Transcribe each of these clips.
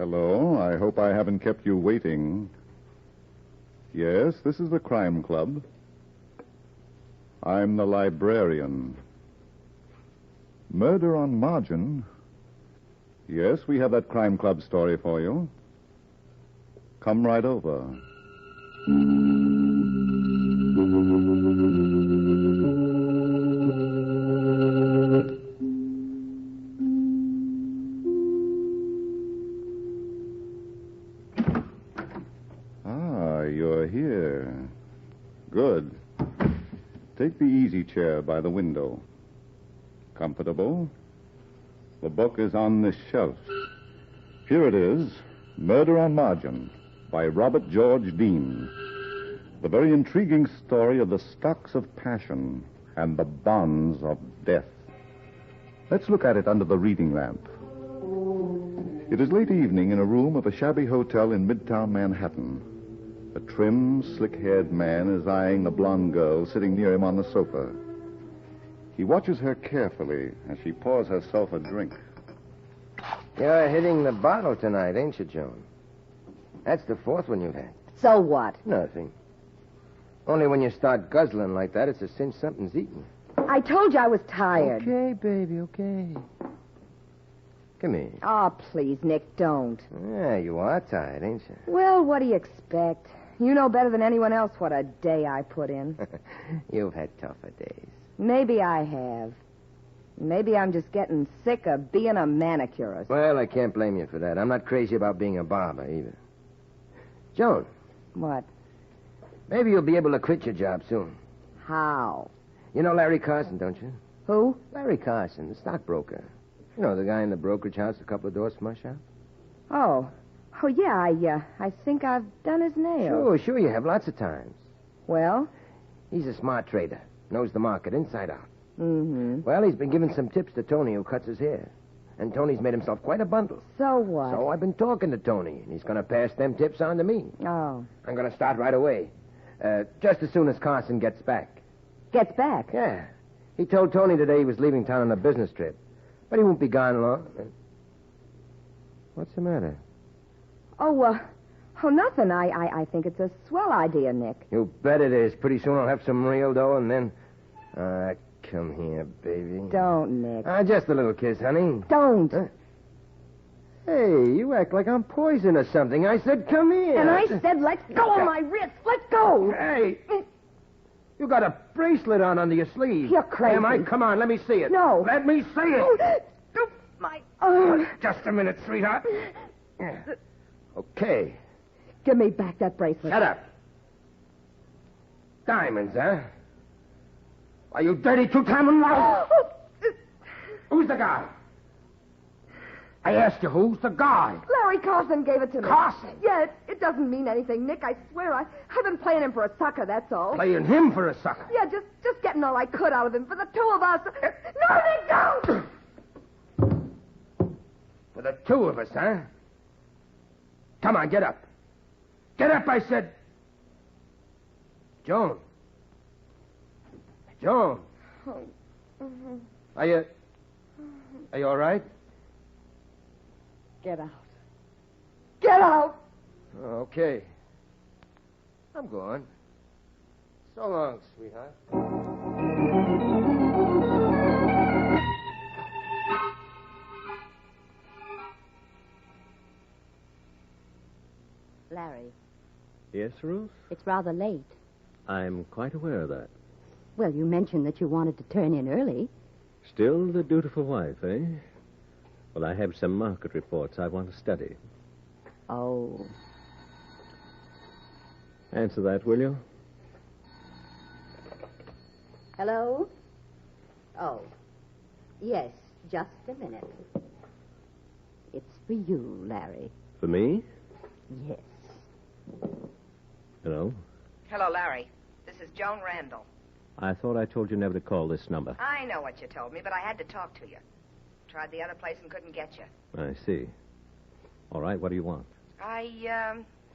Hello. I hope I haven't kept you waiting. Yes, this is the Crime Club. I'm the librarian. Murder on Margin? Yes, we have that Crime Club story for you. Come right over. You're here. Good. Take the easy chair by the window. Comfortable? The book is on this shelf. Here it is, Murder on Margin, by Robert George Dean. The very intriguing story of the stocks of passion and the bonds of death. Let's look at it under the reading lamp. It is late evening in a room of a shabby hotel in Midtown Manhattan. A trim, slick-haired man is eyeing the blonde girl sitting near him on the sofa. He watches her carefully as she pours herself a drink. You're hitting the bottle tonight, ain't you, Joan? That's the fourth one you've had. So what? Nothing. Only when you start guzzling like that, it's a cinch something's eating. I told you I was tired. Okay, baby, okay. Come here. Oh, please, Nick, don't. Yeah, you are tired, ain't you? Well, what do you expect? You know better than anyone else what a day I put in. You've had tougher days. Maybe I have. Maybe I'm just getting sick of being a manicurist. Well, I can't blame you for that. I'm not crazy about being a barber, either. Joan. What? Maybe you'll be able to quit your job soon. How? You know Larry Carson, don't you? Who? Larry Carson, the stockbroker. You know, the guy in the brokerage house a couple of doors from our shop? Oh, yeah, I think I've done his nails. Sure, you have lots of times. Well? He's a smart trader. Knows the market inside out. Mm-hmm. Well, he's been giving some tips to Tony, who cuts his hair. And Tony's made himself quite a bundle. So what? So I've been talking to Tony, and he's going to pass them tips on to me. Oh. I'm going to start right away. Just as soon as Carson gets back. Gets back? Yeah. He told Tony today he was leaving town on a business trip. But he won't be gone long. What's the matter? Oh, nothing. I think it's a swell idea, Nick. You bet it is. Pretty soon I'll have some real dough, and then... come here, baby. Don't, Nick. Just a little kiss, honey. Don't. Hey, you act like I'm poison or something. I said, come here. And I said, let go of my wrist. Let go. Hey, you got a bracelet on under your sleeve. You're crazy. Am I? Come on, let me see it. No. Let me see it. Oh, my... Just a minute, sweetheart. Okay. Give me back that bracelet. Shut up. Diamonds, huh? Are you dirty two-timing now? Who's the guy? I asked you, who's the guy? Larry Carson gave it to me. Carson? Yeah, it doesn't mean anything, Nick. I swear I've been playing him for a sucker, that's all. Playing him for a sucker? Yeah, just getting all I could out of him for the two of us. No, Nick, don't! For the two of us, huh? Come on, get up. Get up, I said. Joan. Joan. Are you all right? Get out. Get out! Okay. I'm going. So long, sweetheart. Larry, Yes, Ruth? it's rather late. I'm quite aware of that. Well, you mentioned that you wanted to turn in early. Still the dutiful wife, eh? Well, I have some market reports I want to study. Oh. Answer that, will you? Hello? Oh. Yes, just a minute. It's for you, Larry. For me? Yes. Hello? Hello, Larry. This is Joan Randall. I thought I told you never to call this number. I know what you told me, but I had to talk to you. Tried the other place and couldn't get you. I see. All right, what do you want? I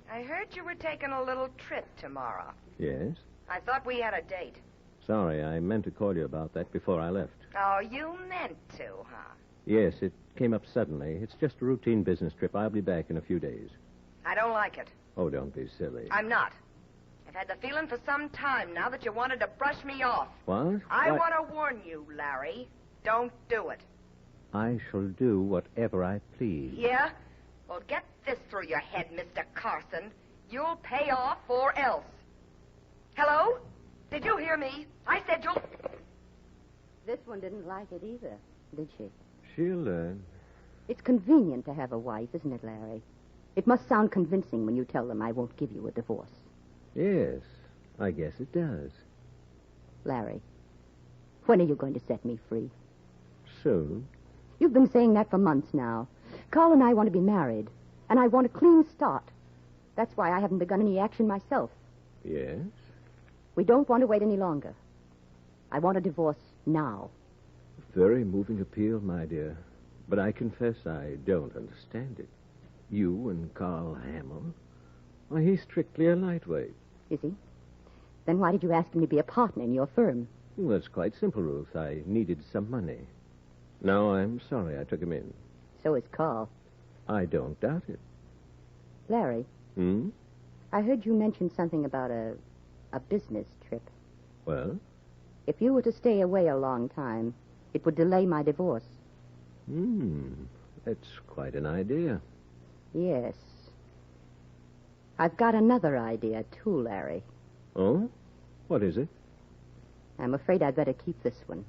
heard you were taking a little trip tomorrow. Yes? I thought we had a date. Sorry, I meant to call you about that before I left. Oh, you meant to, huh? Yes, it came up suddenly. It's just a routine business trip. I'll be back in a few days. I don't like it. Oh, don't be silly. I'm not. I've had the feeling for some time now that you wanted to brush me off. What? I want to warn you, Larry. Don't do it. I shall do whatever I please. Yeah? Well, get this through your head, Mr. Carson. You'll pay off or else. Hello? Did you hear me? I said you'll... This one didn't like it either, did she? She'll learn. It's convenient to have a wife, isn't it, Larry? It must sound convincing when you tell them I won't give you a divorce. Yes, I guess it does. Larry, when are you going to set me free? Soon. You've been saying that for months now. Carl and I want to be married, and I want a clean start. That's why I haven't begun any action myself. Yes? We don't want to wait any longer. I want a divorce now. Very moving appeal, my dear. But I confess I don't understand it. You and Carl Hamill? Why, he's strictly a lightweight. Is he? Then why did you ask him to be a partner in your firm? Well, that's quite simple, Ruth. I needed some money. No, I'm sorry I took him in. So is Carl. I don't doubt it. Larry, Hmm? I heard you mention something about a business trip. Well? If you were to stay away a long time, it would delay my divorce. That's quite an idea. Yes. I've got another idea, too, Larry. Oh? What is it? I'm afraid I'd better keep this one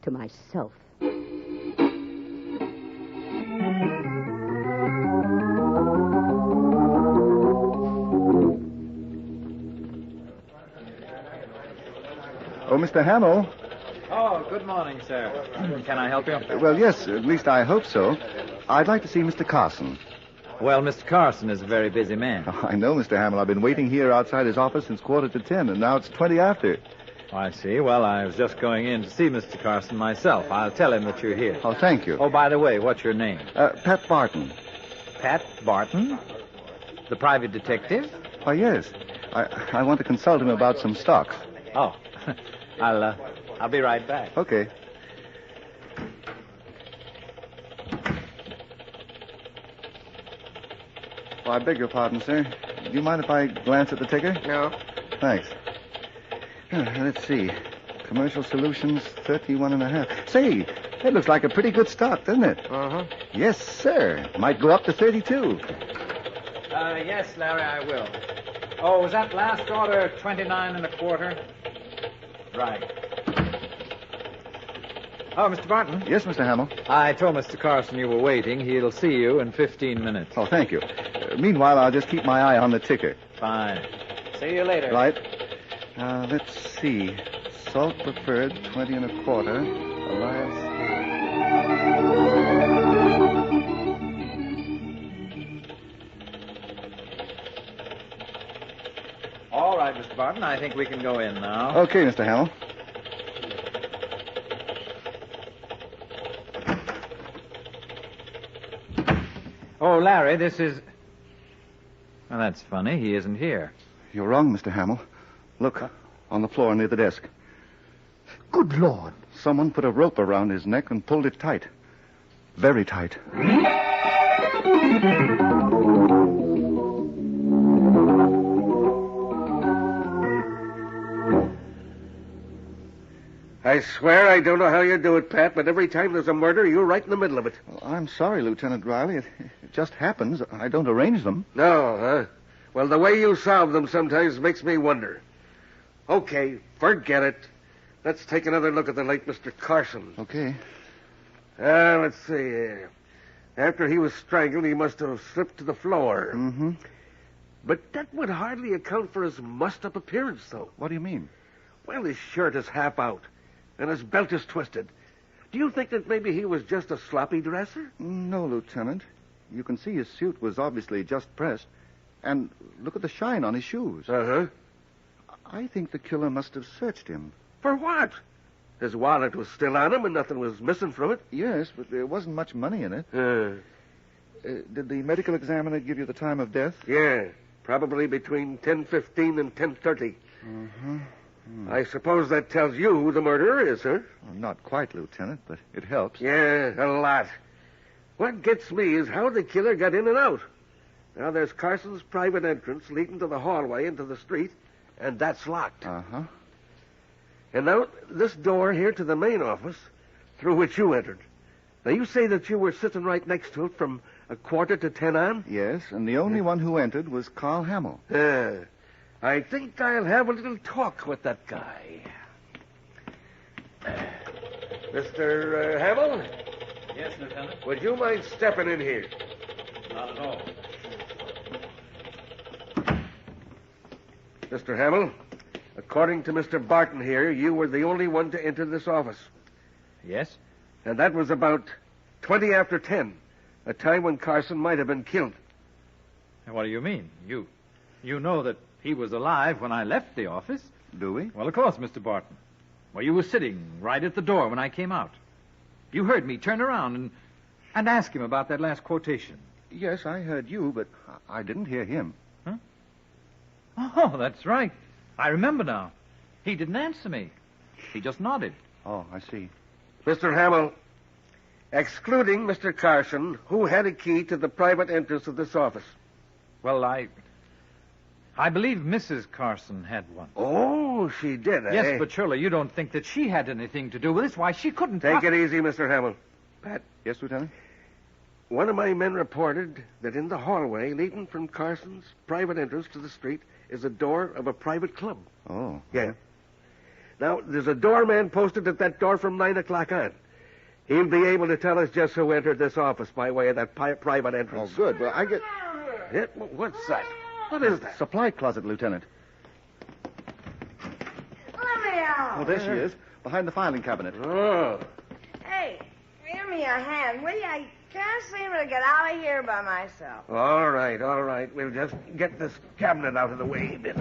to myself. Oh, Mr. Hamill. Oh, good morning, sir. Can I help you? Well, yes, at least I hope so. I'd like to see Mr. Carson. Well, Mr. Carson is a very busy man. Oh, I know, Mr. Hamill. I've been waiting here outside his office since 10:15, and now it's 20 after. Oh, I see. Well, I was just going in to see Mr. Carson myself. I'll tell him that you're here. Oh, thank you. Oh, by the way, what's your name? Pat Barton. Pat Barton? The private detective? Why, yes. I want to consult him about some stocks. Oh, I'll be right back. Okay. Oh, I beg your pardon, sir. Do you mind if I glance at the ticker? No. Thanks. Let's see. Commercial Solutions, 31.5. Say, that looks like a pretty good stock, doesn't it? Uh-huh. Yes, sir. Might go up to 32. Yes, Larry, I will. Oh, was that last order 29.25? Right. Oh, Mr. Barton. Yes, Mr. Hamill. I told Mr. Carson you were waiting. He'll see you in 15 minutes. Oh, thank you. Meanwhile, I'll just keep my eye on the ticker. Fine. See you later. Right. Let's see. Salt preferred, 20.25. Elias. All right, Mr. Barton. I think we can go in now. Okay, Mr. Hamill. Oh, Larry, this is... Well, that's funny. He isn't here. You're wrong, Mr. Hamill. Look, on the floor near the desk. Good Lord. Someone put a rope around his neck and pulled it tight. Very tight. I swear I don't know how you do it, Pat, but every time there's a murder, you're right in the middle of it. Well, I'm sorry, Lieutenant Riley. It just happens. I don't arrange them. No, huh? Well, the way you solve them sometimes makes me wonder. Okay, forget it. Let's take another look at the late Mr. Carson. Okay. Let's see here. After he was strangled, he must have slipped to the floor. Mm-hmm. But that would hardly account for his mussed-up appearance, though. What do you mean? Well, his shirt is half out, and his belt is twisted. Do you think that maybe he was just a sloppy dresser? No, Lieutenant. You can see his suit was obviously just pressed. And look at the shine on his shoes. Uh-huh. I think the killer must have searched him. For what? His wallet was still on him, and nothing was missing from it. Yes, but there wasn't much money in it. Did the medical examiner give you the time of death? Yeah, probably between 10:15 and 10:30. Uh-huh. I suppose that tells you who the murderer is, huh? Well, not quite, Lieutenant, but it helps. Yeah, a lot. What gets me is how the killer got in and out. Now, there's Carson's private entrance leading to the hallway into the street, and that's locked. Uh-huh. And now, this door here to the main office, through which you entered. Now, you say that you were sitting right next to it from 9:45 on? Yes, and the only one who entered was Carl Hamill. I think I'll have a little talk with that guy. Mr. Hamill, Yes, Lieutenant. would you mind stepping in here? Not at all. Mr. Hamill, according to Mr. Barton here, you were the only one to enter this office. Yes? And that was about 20 after 10, a time when Carson might have been killed. What do you mean? You know that he was alive when I left the office? Do we? Well, of course, Mr. Barton. Well, you were sitting right at the door when I came out. You heard me turn around and ask him about that last quotation. Yes, I heard you, but I didn't hear him. Huh? Oh, that's right. I remember now. He didn't answer me. He just nodded. Oh, I see. Mr. Hamill, excluding Mr. Carson, who had a key to the private entrance of this office? Well, I believe Mrs. Carson had one. Oh, she did, eh? Yes, but surely you don't think that she had anything to do with this. Why, she couldn't... Take it easy, Mr. Hamill. Pat, Yes, Lieutenant? one of my men reported that in the hallway leading from Carson's private entrance to the street is a door of a private club. Oh. Yeah. Now, there's a doorman posted at that door from 9 o'clock on. He'll be able to tell us just who entered this office by way of that private Oh, entrance. good. Well, I get... Yeah, what's that? What is that? Supply closet, Lieutenant. Let me out. Oh, there she is, behind the filing cabinet. Oh. Hey, give me a hand, will you? I can't seem to get out of here by myself. All right. We'll just get this cabinet out of the way a bit.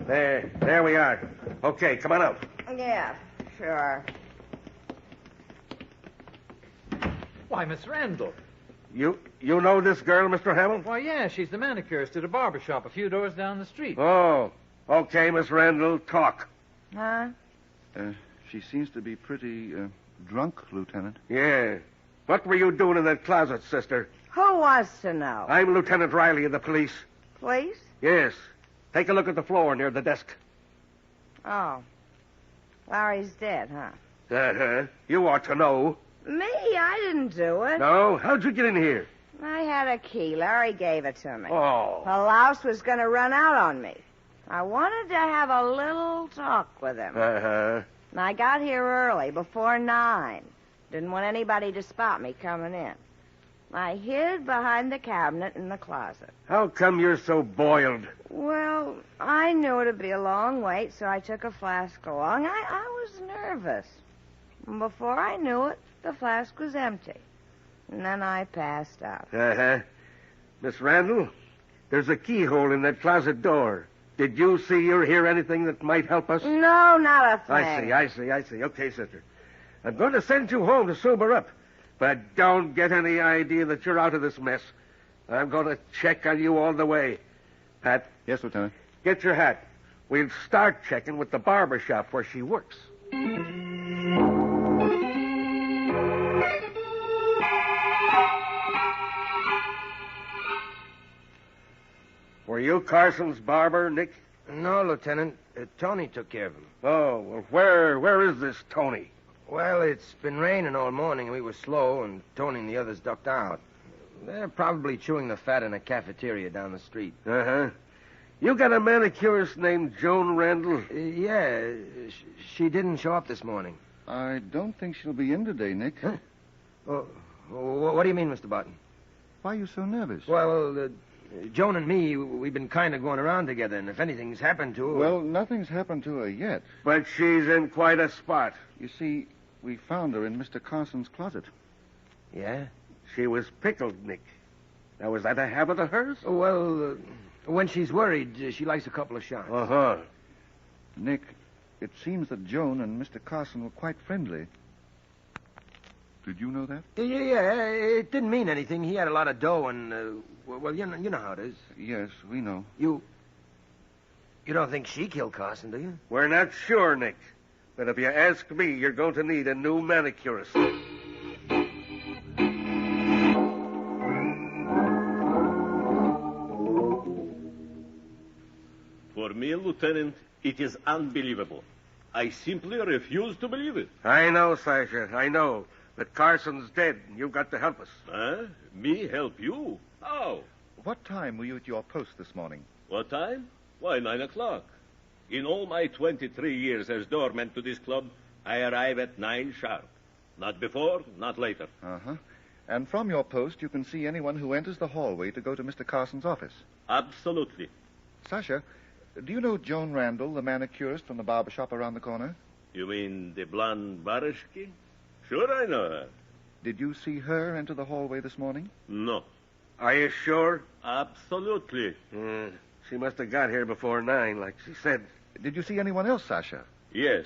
There we are. Okay, come on out. Yeah, sure. Why, Miss Randall. You know this girl, Mr. Hamill? Why, yeah, she's the manicurist at a barber shop a few doors down the street. Oh, okay, Miss Randall, talk. Huh? She seems to be pretty drunk, Lieutenant. Yeah. What were you doing in that closet, sister? Who wants to know? I'm Lieutenant Riley of the police. Please? Yes. Take a look at the floor near the desk. Oh. Larry's dead, huh? Uh-huh. You ought to know. Me? I didn't do it. No? How'd you get in here? I had a key. Larry gave it to me. Oh. The louse was going to run out on me. I wanted to have a little talk with him. Uh-huh. And I got here early, before 9. Didn't want anybody to spot me coming in. I hid behind the cabinet in the closet. How come you're so boiled? Well, I knew it'd be a long wait, so I took a flask along. I was nervous. And before I knew it, the flask was empty. And then I passed out. Uh-huh. Miss Randall, there's a keyhole in that closet door. Did you see or hear anything that might help us? No, not a thing. I see. Okay, sister. I'm going to send you home to sober up. But don't get any idea that you're out of this mess. I'm going to check on you all the way. Pat, Yes, Lieutenant. get your hat. We'll start checking with the barber shop where she works. Were you Carson's barber, Nick? No, Lieutenant. Tony took care of him. Oh, well, where is this Tony? Well, it's been raining all morning, and we were slow, and Tony and the others ducked out. They're probably chewing the fat in a cafeteria down the street. Uh-huh. You got a manicurist named Joan Randall? Yeah, she didn't show up this morning. I don't think she'll be in today, Nick. Huh? Oh, what do you mean, Mr. Barton? Why are you so nervous? Well, Joan and me, we've been kind of going around together, and if anything's happened to her... Well, nothing's happened to her yet. But she's in quite a spot. You see, we found her in Mr. Carson's closet. Yeah? She was pickled, Nick. Now, was that a habit of hers? Well, when she's worried, she likes a couple of shots. Uh-huh. Nick, it seems that Joan and Mr. Carson were quite friendly. Did you know that? Yeah, it didn't mean anything. He had a lot of dough, and, well, you know how it is. Yes, we know. You You don't think she killed Carson, do you? We're not sure, Nick. But if you ask me, you're going to need a new manicurist. For me, Lieutenant, it is unbelievable. I simply refuse to believe it. I know, Sasha, I know. But Carson's dead, and you've got to help us. Huh? Me help you? How? What time were you at your post this morning? What time? Why, 9 o'clock. In all my 23 years as doorman to this club, I arrive at 9 sharp. Not before, not later. Uh-huh. And from your post, you can see anyone who enters the hallway to go to Mr. Carson's office. Absolutely. Sasha, do you know Joan Randall, the manicurist from the barber shop around the corner? You mean the blonde Barishki? Sure, I know her. Did you see her enter the hallway this morning? No. Are you sure? Absolutely. She must have got here before 9, like she said. Did you see anyone else, Sasha? Yes.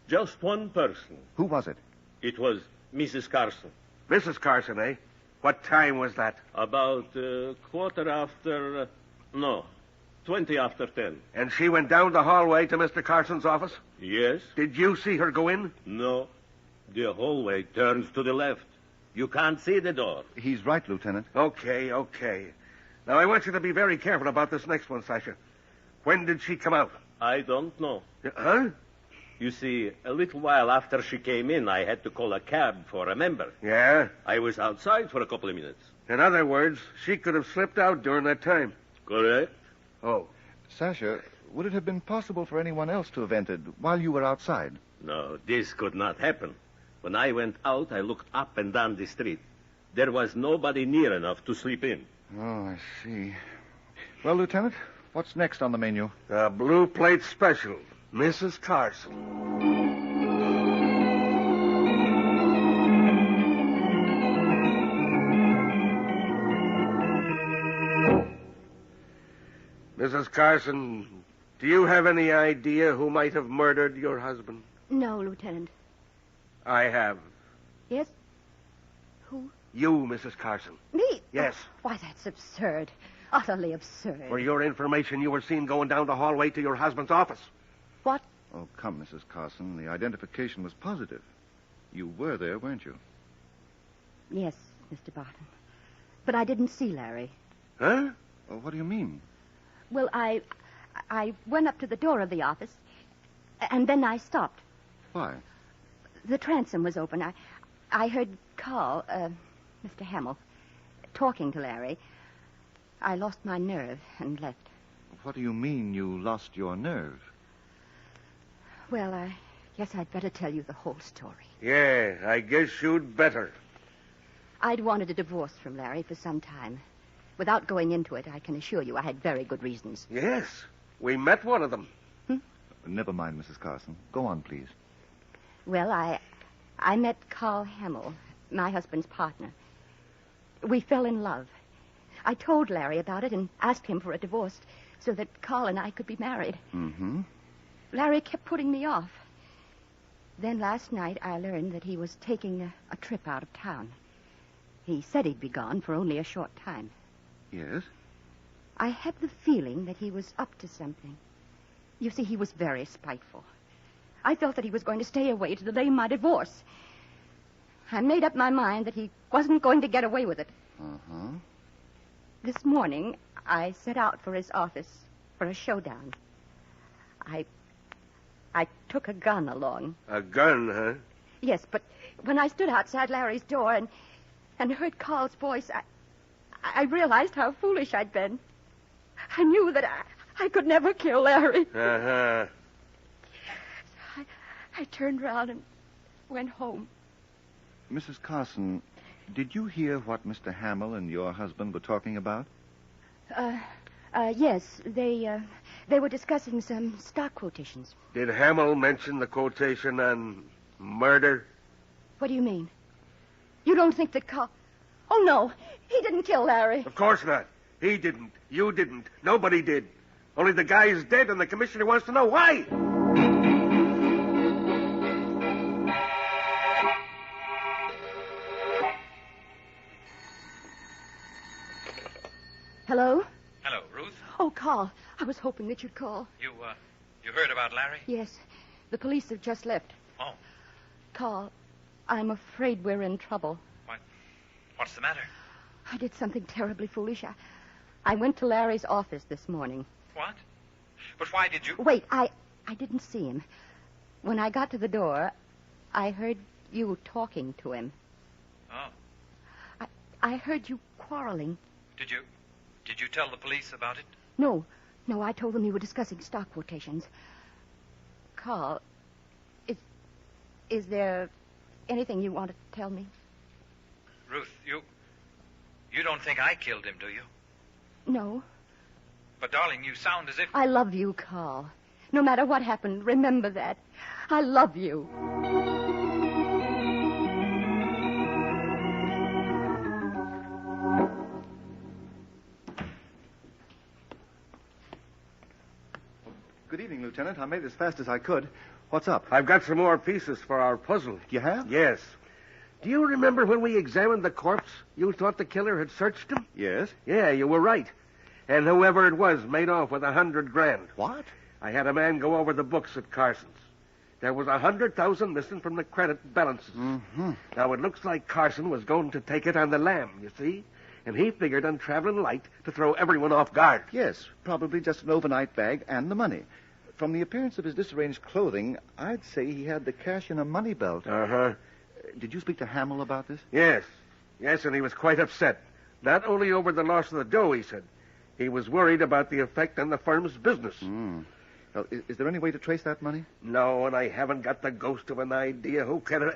Just one person. Who was it? It was Mrs. Carson. Mrs. Carson, eh? What time was that? About quarter after... no, 20 after 10. And she went down the hallway to Mr. Carson's office? Yes? Did you see her go in? No. The hallway turns to the left. You can't see the door. He's right, Lieutenant. Okay. Now, I want you to be very careful about this next one, Sasha. When did she come out? I don't know. Huh? You see, a little while after she came in, I had to call a cab for a member. Yeah? I was outside for a couple of minutes. In other words, she could have slipped out during that time. Correct? Oh. Sasha, would it have been possible for anyone else to have entered while you were outside? No, this could not happen. When I went out, I looked up and down the street. There was nobody near enough to sleep in. Oh, I see. Well, Lieutenant, what's next on the menu? A blue plate special. Mrs. Carson. Mrs. Carson, do you have any idea who might have murdered your husband? No, Lieutenant. I have. Yes? Who? You, Mrs. Carson. Me? Yes. Oh, why, that's absurd. Utterly absurd. For your information, you were seen going down the hallway to your husband's office. What? Oh, come, Mrs. Carson. The identification was positive. You were there, weren't you? Yes, Mr. Barton. But I didn't see Larry. Huh? Oh, what do you mean? Well, I went up to the door of the office, and then I stopped. Why? The transom was open. I heard Carl, Mr. Hamill, talking to Larry. I lost my nerve and left. What do you mean you lost your nerve? Well, I guess I'd better tell you the whole story. Yeah, I guess you'd better. I'd wanted a divorce from Larry for some time. Without going into it, I can assure you I had very good reasons. Yes, we met one of them. Never mind, Mrs. Carson. Go on, please. Well, I met Carl Hamill, my husband's partner. We fell in love. I told Larry about it and asked him for a divorce so that Carl and I could be married. Mm-hmm. Larry kept putting me off. Then last night I learned that he was taking a trip out of town. He said he'd be gone for only a short time. Yes? I had the feeling that he was up to something. You see, he was very spiteful. I felt that he was going to stay away to delay my divorce. I made up my mind that he wasn't going to get away with it. Uh-huh. This morning, I set out for his office for a showdown. I took a gun along. A gun, huh? Yes, but when I stood outside Larry's door and heard Carl's voice, I realized how foolish I'd been. I knew that I could never kill Larry. Uh-huh. I turned around and went home. Mrs. Carson, did you hear what Mr. Hamill and your husband were talking about? Yes. They were discussing some stock quotations. Did Hamill mention the quotation on murder? What do you mean? You don't think that Carl... Oh, no. He didn't kill Larry. Of course not. He didn't. You didn't. Nobody did. Only the guy is dead, and the commissioner wants to know why. Hello? Hello, Ruth. Oh, Carl. I was hoping that you'd call. You heard about Larry? Yes. The police have just left. Oh. Carl, I'm afraid we're in trouble. What's the matter? I did something terribly foolish. I went to Larry's office this morning. What? But why did you... Wait, I didn't see him. When I got to the door, I heard you talking to him. Oh. I heard you quarreling. Did you tell the police about it? No, I told them you were discussing stock quotations. Carl, is there anything you want to tell me? Ruth, you don't think I killed him, do you? No. But, darling, you sound as if... I love you, Carl. No matter what happened, remember that. I love you. Good evening, Lieutenant. I made it as fast as I could. What's up? I've got some more pieces for our puzzle. You have? Yes. Do you remember when we examined the corpse? You thought the killer had searched him? Yes. Yeah, you were right. And whoever it was made off with $100,000. What? I had a man go over the books at Carson's. There was $100,000 missing from the credit balances. Mm-hmm. Now, it looks like Carson was going to take it on the lam, you see? And he figured on traveling light to throw everyone off guard. Yes, probably just an overnight bag and the money. From the appearance of his disarranged clothing, I'd say he had the cash in a money belt. Uh-huh. Did you speak to Hamill about this? Yes. Yes, and he was quite upset. Not only over the loss of the dough, he said. He was worried about the effect on the firm's business. Well, is there any way to trace that money? No, and I haven't got the ghost of an idea who can...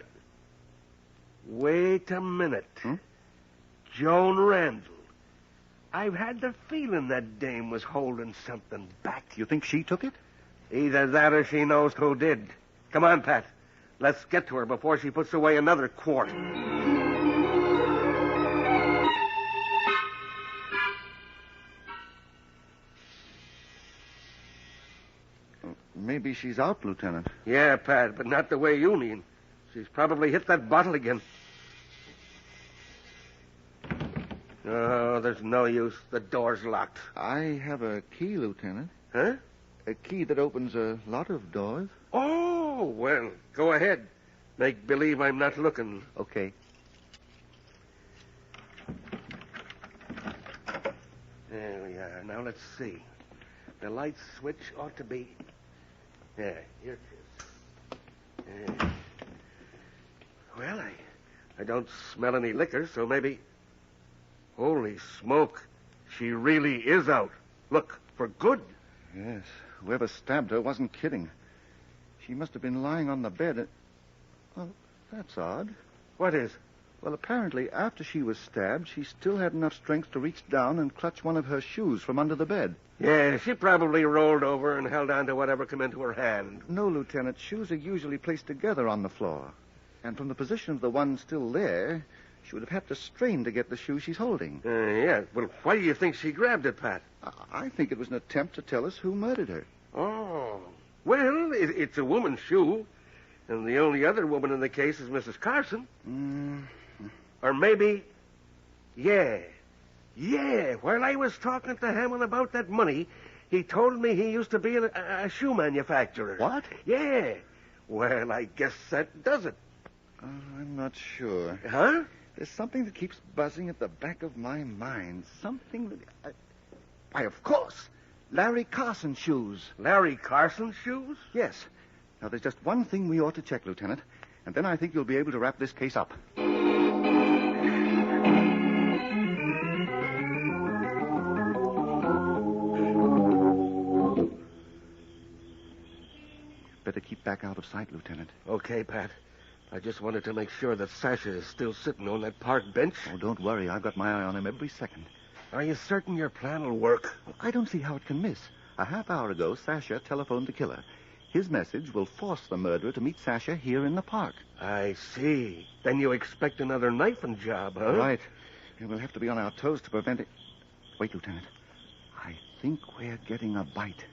Wait a minute. Joan Randall. I've had the feeling that dame was holding something back. You think she took it? Either that or she knows who did. Come on, Pat. Let's get to her before she puts away another quart. Maybe she's out, Lieutenant. Yeah, Pat, but not the way you mean. She's probably hit that bottle again. Oh, there's no use. The door's locked. I have a key, Lieutenant. Huh? A key that opens a lot of doors. Oh, well, go ahead. Make believe I'm not looking. Okay. There we are. Now, let's see. The light switch ought to be... Yeah, here it is. Well, I don't smell any liquor, so maybe... Holy smoke. She really is out. Look, for good. Yes. Whoever stabbed her wasn't kidding. She must have been lying on the bed. Well, that's odd. What is? Well, apparently, after she was stabbed, she still had enough strength to reach down and clutch one of her shoes from under the bed. Yeah, she probably rolled over and held on to whatever came into her hand. No, Lieutenant. Shoes are usually placed together on the floor. And from the position of the one still there, she would have had to strain to get the shoe she's holding. Yeah. Well, why do you think she grabbed it, Pat? I think it was an attempt to tell us who murdered her. Oh. Well, it's a woman's shoe. And the only other woman in the case is Mrs. Carson. Or maybe... Yeah. While I was talking to Hammond about that money, he told me he used to be a shoe manufacturer. What? Yeah. Well, I guess that does it. I'm not sure. Huh? There's something that keeps buzzing at the back of my mind. Something that... Why, of course. Larry Carson's shoes. Larry Carson's shoes? Yes. Now, there's just one thing we ought to check, Lieutenant, and then I think you'll be able to wrap this case up. Better keep back out of sight, Lieutenant. Okay, Pat. I just wanted to make sure that Sasha is still sitting on that park bench. Oh, don't worry. I've got my eye on him every second. Are you certain your plan will work? Well, I don't see how it can miss. A half hour ago, Sasha telephoned the killer. His message will force the murderer to meet Sasha here in the park. I see. Then you expect another knifing job, huh? Right. And we'll have to be on our toes to prevent it. Wait, Lieutenant. I think we're getting a bite.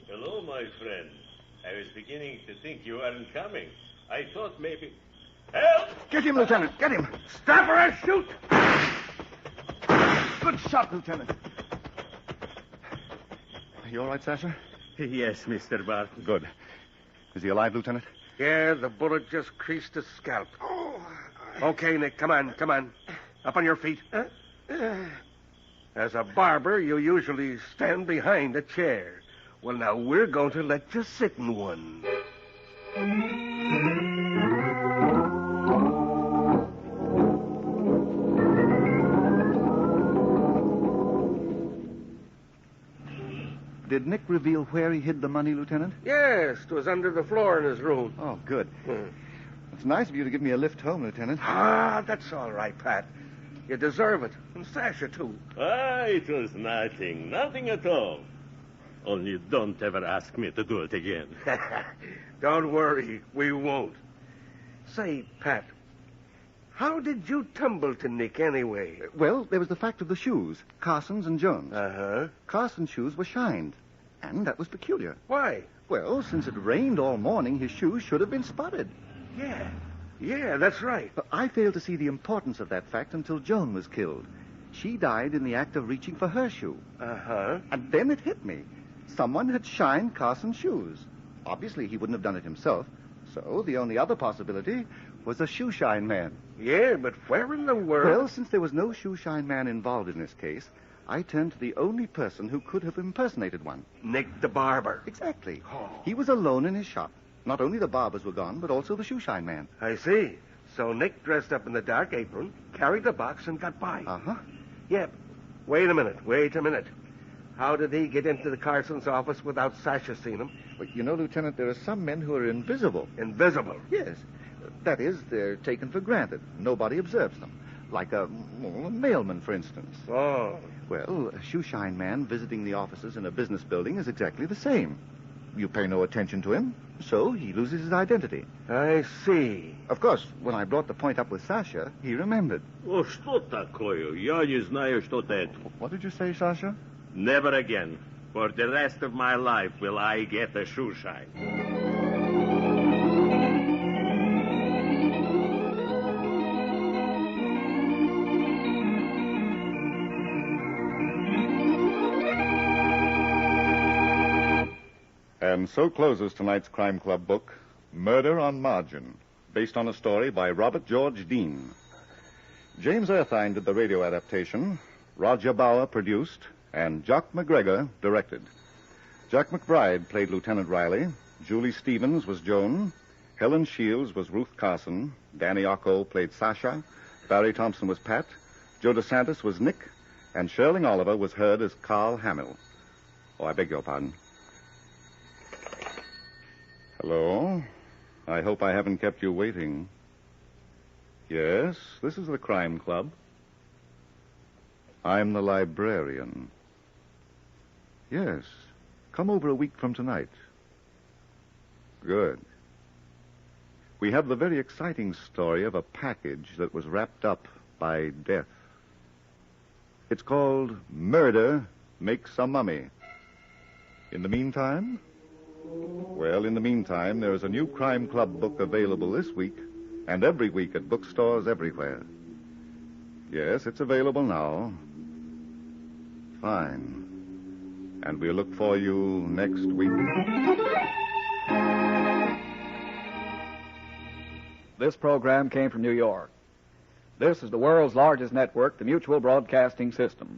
Hello, my friend. I was beginning to think you weren't coming. I thought maybe... Help! Get him, Lieutenant. Get him. Stop or I shoot! Good shot, Lieutenant. Are you all right, Sasha? Yes, Mr. Bart. Good. Is he alive, Lieutenant? Yeah, the bullet just creased his scalp. Okay, Nick, come on. Up on your feet. As a barber, you usually stand behind a chair. Well, now we're going to let you sit in one. Did Nick reveal where he hid the money, Lieutenant? Yes, it was under the floor in his room. Oh, good. It's nice of you to give me a lift home, Lieutenant. That's all right, Pat. You deserve it. And Sasha, too. It was nothing. Nothing at all. Only don't ever ask me to do it again. Don't worry, we won't. Say, Pat, how did you tumble to Nick anyway? Well, there was the fact of the shoes, Carson's and Jones. Uh-huh. Carson's shoes were shined, and that was peculiar. Why? Well, since it rained all morning, his shoes should have been spotted. Yeah, that's right. But I failed to see the importance of that fact until Joan was killed. She died in the act of reaching for her shoe. Uh-huh. And then it hit me. Someone had shined Carson's shoes. Obviously, he wouldn't have done it himself. So the only other possibility was a shoe shine man. Yeah, but where in the world? Well, since there was no shoe shine man involved in this case, I turned to the only person who could have impersonated one. Nick the barber. Exactly. Oh. He was alone in his shop. Not only the barbers were gone, but also the shoe shine man. I see. So Nick dressed up in the dark apron, carried the box, and got by. Uh-huh. Yep. Wait a minute. How did he get into the Carson's office without Sasha seeing him? But you know, Lieutenant, there are some men who are invisible. Invisible? Yes. That is, they're taken for granted. Nobody observes them. Like a mailman, for instance. Oh. Well, a shoe shine man visiting the offices in a business building is exactly the same. You pay no attention to him, so he loses his identity. I see. Of course, when I brought the point up with Sasha, he remembered. Что такое? Я не знаю, что это. What did you say, Sasha? Never again. For the rest of my life will I get a shoe shine. And so closes tonight's Crime Club book, Murder on Margin, based on a story by Robert George Dean. James Erthine did the radio adaptation, Roger Bauer produced, and Jock McGregor directed. Jack McBride played Lieutenant Riley, Julie Stevens was Joan, Helen Shields was Ruth Carson, Danny Ocko played Sasha, Barry Thompson was Pat, Joe DeSantis was Nick, and Sherling Oliver was heard as Carl Hamill. Oh, I beg your pardon. Hello. I hope I haven't kept you waiting. Yes, this is the Crime Club. I'm the librarian. Yes. Come over a week from tonight. Good. We have the very exciting story of a package that was wrapped up by death. It's called Murder Makes a Mummy. In the meantime? Well, in the meantime, there is a new Crime Club book available this week and every week at bookstores everywhere. Yes, it's available now. Fine. And we'll look for you next week. This program came from New York. This is the world's largest network, the Mutual Broadcasting System.